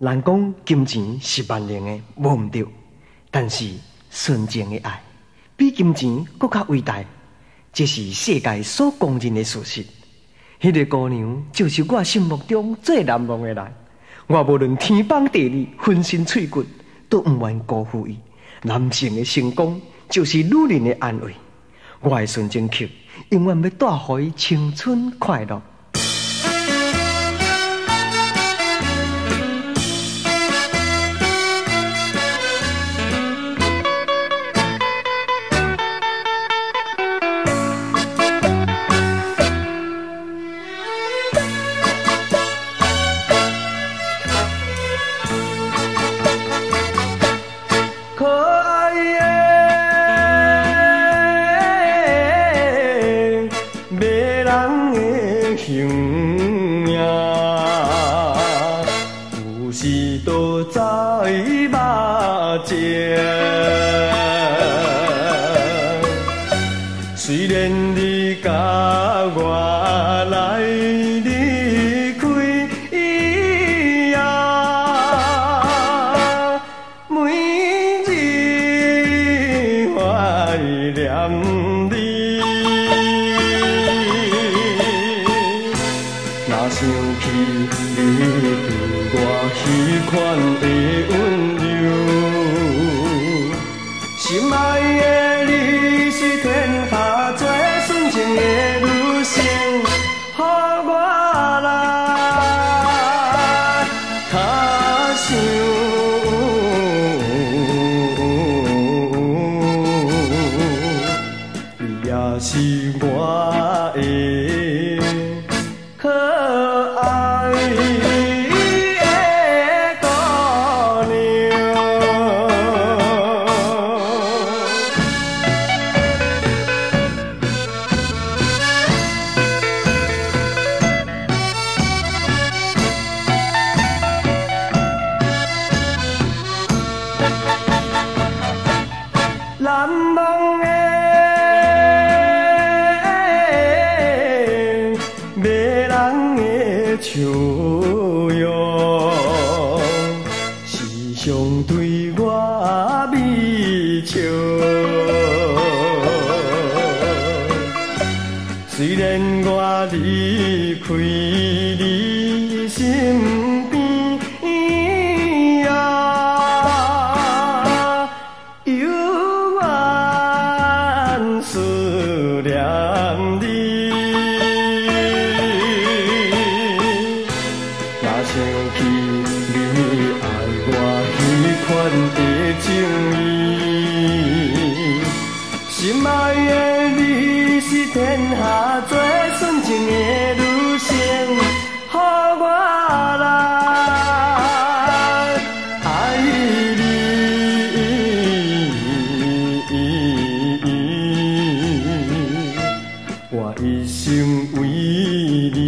人讲金钱是万能的，无毋对。但是纯情的爱比金钱更较伟大，这是世界所公认的事实。迄个姑娘就是我心目中最难忘的人。我无论天崩地裂，浑身碎骨，都毋愿辜负伊。男性的成功就是女人的安慰。我的纯情曲永远要带予伊青春快乐。虽然你甲我来离开呀，每日我念你，若想起你对我迄款的温柔，心爱的你是天下最纯情的女性，予我来他想，你也是我的可爱的姑娘。难忘的迷人的笑容，时常对我微笑。虽然我离开你身边呀，犹原思念你。若想起你爱我迄款的情意，心爱的你是天下最纯情的女性，予我来爱你，我一生为你。